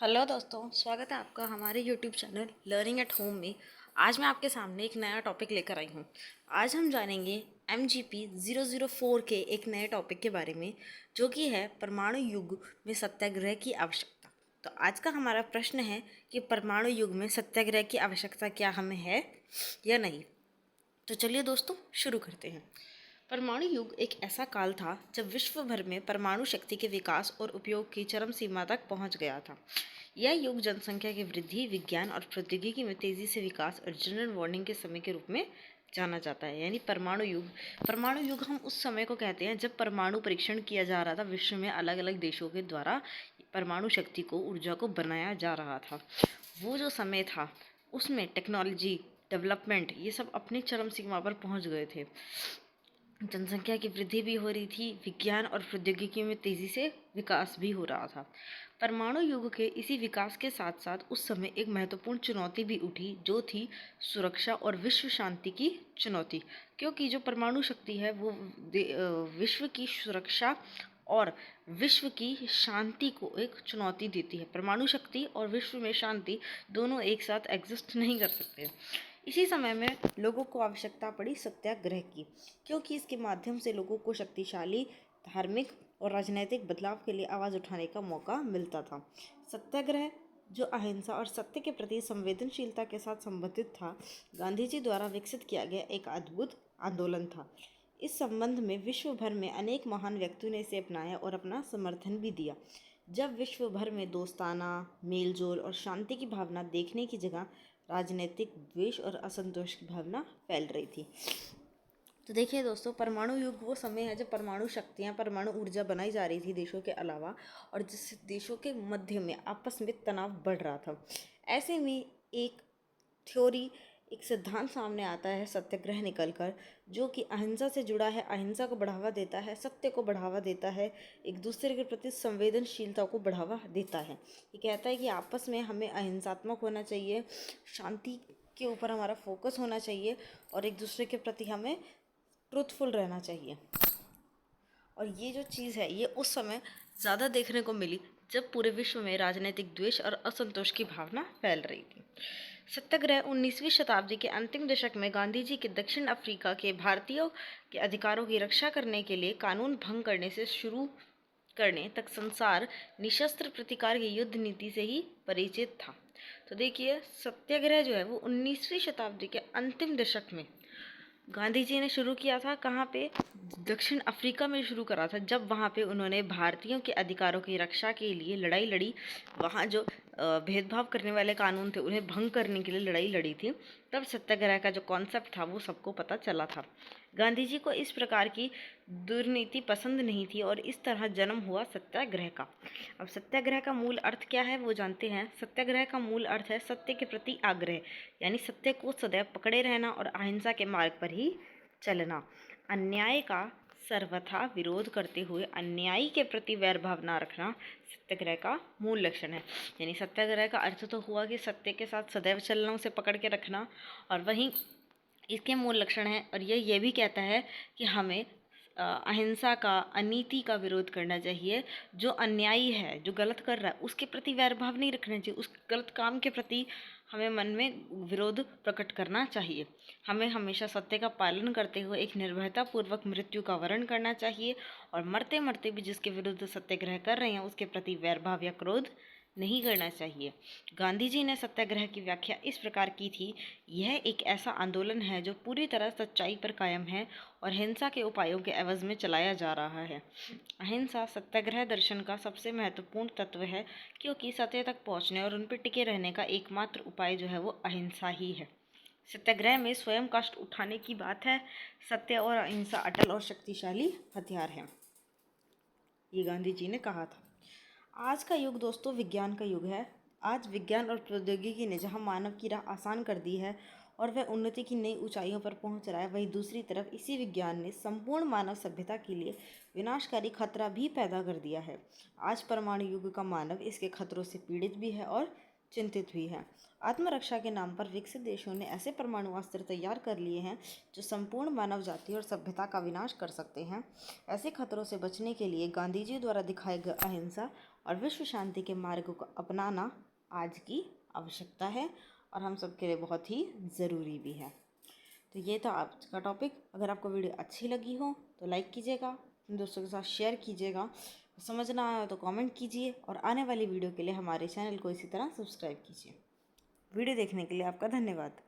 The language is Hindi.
हेलो दोस्तों, स्वागत है आपका हमारे YouTube channel learning at home में। आज मैं आपके सामने एक नया टॉपिक लेकर आई हूँ। आज हम जानेंगे MGP 004 के एक नए टॉपिक के बारे में, जो कि है परमाणु युग में सत्याग्रह की आवश्यकता। तो आज का हमारा प्रश्न है कि परमाणु युग में सत्याग्रह की आवश्यकता क्या हमें है या नहीं। तो चलिए दोस्तों, शुरू करते हैं। परमाणु युग एक ऐसा काल था जब विश्व भर में परमाणु शक्ति के विकास और उपयोग की चरम सीमा तक पहुंच गया था। यह युग जनसंख्या की वृद्धि, विज्ञान और प्रौद्योगिकी में तेजी से विकास और जनरल वार्निंग के समय के रूप में जाना जाता है, यानी परमाणु युग। परमाणु युग हम उस समय को कहते हैं जब परमाणु परीक्षण किया जा रहा था विश्व में अलग अलग देशों के द्वारा। परमाणु शक्ति को, ऊर्जा को बनाया जा रहा था। वो जो समय था उसमें टेक्नोलॉजी डेवलपमेंट ये सब अपनी चरम सीमा पर पहुंच गए थे। जनसंख्या की वृद्धि भी हो रही थी, विज्ञान और प्रौद्योगिकी में तेजी से विकास भी हो रहा था। परमाणु युग के इसी विकास के साथ साथ उस समय एक महत्वपूर्ण चुनौती भी उठी, जो थी सुरक्षा और विश्व शांति की चुनौती। क्योंकि जो परमाणु शक्ति है वो विश्व की सुरक्षा और विश्व की शांति को एक चुनौती देती है। परमाणु शक्ति और विश्व में शांति दोनों एक साथ एग्जिस्ट नहीं कर सकते। इसी समय में लोगों को आवश्यकता पड़ी सत्याग्रह की, क्योंकि इसके माध्यम से लोगों को शक्तिशाली धार्मिक और राजनैतिक बदलाव के लिए आवाज़ उठाने का मौका मिलता था। सत्याग्रह जो अहिंसा और सत्य के प्रति संवेदनशीलता के साथ संबंधित था, गांधी जी द्वारा विकसित किया गया एक अद्भुत आंदोलन था। इस संबंध में विश्व भर में अनेक महान व्यक्तियों ने इसे अपनाया और अपना समर्थन भी दिया। जब विश्व भर में दोस्ताना, मेलजोल और शांति की भावना देखने की जगह राजनीतिक द्वेष और असंतोष की भावना फैल रही थी। तो देखिए दोस्तों, परमाणु युग वो समय है जब परमाणु शक्तियाँ, परमाणु ऊर्जा बनाई जा रही थी देशों के अलावा, और जिस देशों के मध्य में आपस में तनाव बढ़ रहा था। ऐसे में एक थ्योरी, एक सिद्धांत सामने आता है सत्याग्रह निकलकर, जो कि अहिंसा से जुड़ा है, अहिंसा को बढ़ावा देता है, सत्य को बढ़ावा देता है, एक दूसरे के प्रति संवेदनशीलता को बढ़ावा देता है। ये कहता है कि आपस में हमें अहिंसात्मक होना चाहिए, शांति के ऊपर हमारा फोकस होना चाहिए और एक दूसरे के प्रति हमें ट्रूथफुल रहना चाहिए। और ये जो चीज़ है ये उस समय ज़्यादा देखने को मिली जब पूरे विश्व में राजनीतिक द्वेष और असंतोष की भावना फैल रही थी। सत्याग्रह 19वीं शताब्दी के अंतिम दशक में गांधी जी के दक्षिण अफ्रीका के भारतीयों के अधिकारों की रक्षा करने के लिए कानून भंग करने से शुरू करने तक संसार निशस्त्र प्रतिकार की युद्ध नीति से ही परिचित था। तो देखिए, सत्याग्रह जो है वो 19वीं शताब्दी के अंतिम दशक में गांधी जी ने शुरू किया था। कहाँ पे? दक्षिण अफ्रीका में शुरू करा था, जब वहाँ पे उन्होंने भारतीयों के अधिकारों की रक्षा के लिए लड़ाई लड़ी। वहाँ जो भेदभाव करने वाले कानून थे उन्हें भंग करने के लिए लड़ाई लड़ी थी। तब सत्याग्रह का जो कॉन्सेप्ट था वो सबको पता चला था। गांधी जी को इस प्रकार की दुर्नीति पसंद नहीं थी और इस तरह जन्म हुआ सत्याग्रह का। अब सत्याग्रह का मूल अर्थ क्या है वो जानते हैं। सत्याग्रह का मूल अर्थ है सत्य के प्रति आग्रह, यानी सत्य को सदैव पकड़े रहना और अहिंसा के मार्ग पर ही चलना। अन्याय का सर्वथा विरोध करते हुए अन्यायी के प्रति वैर भाव न रखना सत्याग्रह का मूल लक्षण है। यानी सत्याग्रह का अर्थ तो हुआ कि सत्य के साथ सदैव चलना, उसे पकड़ के रखना, और वहीं इसके मूल लक्षण है। और ये भी कहता है कि हमें अहिंसा का, अनीति का विरोध करना चाहिए। जो अन्यायी है, जो गलत कर रहा है, उसके प्रति वैर भाव नहीं रखना चाहिए। उस गलत काम के प्रति हमें मन में विरोध प्रकट करना चाहिए। हमें हमेशा सत्य का पालन करते हुए एक निर्भयतापूर्वक मृत्यु का वरण करना चाहिए और मरते मरते भी जिसके विरुद्ध सत्याग्रह कर रहे हैं उसके प्रति वैर भाव या क्रोध नहीं करना चाहिए। गांधी जी ने सत्याग्रह की व्याख्या इस प्रकार की थी: यह एक ऐसा आंदोलन है जो पूरी तरह सच्चाई पर कायम है और हिंसा के उपायों के एवज में चलाया जा रहा है। अहिंसा सत्याग्रह दर्शन का सबसे महत्वपूर्ण तत्व है, क्योंकि सत्य तक पहुंचने और उन पर टिके रहने का एकमात्र उपाय जो है वो अहिंसा ही है। सत्याग्रह में स्वयं कष्ट उठाने की बात है। सत्य और अहिंसा अटल और शक्तिशाली हथियार हैं, ये गांधी जी ने कहा था। आज का युग दोस्तों विज्ञान का युग है। आज विज्ञान और प्रौद्योगिकी ने जहां मानव की राह आसान कर दी है और वह उन्नति की नई ऊंचाइयों पर पहुंच रहा है, वहीं दूसरी तरफ इसी विज्ञान ने संपूर्ण मानव सभ्यता के लिए विनाशकारी खतरा भी पैदा कर दिया है। आज परमाणु युग का मानव इसके खतरों से पीड़ित भी है और चिंतित भी है। आत्मरक्षा के नाम पर विकसित देशों ने ऐसे परमाणु अस्त्र तैयार कर लिए हैं जो संपूर्ण मानव जाति और सभ्यता का विनाश कर सकते हैं। ऐसे खतरों से बचने के लिए गांधी जी द्वारा दिखाए गए अहिंसा और विश्व शांति के मार्ग को अपनाना आज की आवश्यकता है और हम सबके लिए बहुत ही ज़रूरी भी है। तो ये था आज का टॉपिक। अगर आपको वीडियो अच्छी लगी हो तो लाइक कीजिएगा, अपने दोस्तों के साथ शेयर कीजिएगा, समझ ना आया तो कमेंट कीजिए और आने वाली वीडियो के लिए हमारे चैनल को इसी तरह सब्सक्राइब कीजिए। वीडियो देखने के लिए आपका धन्यवाद।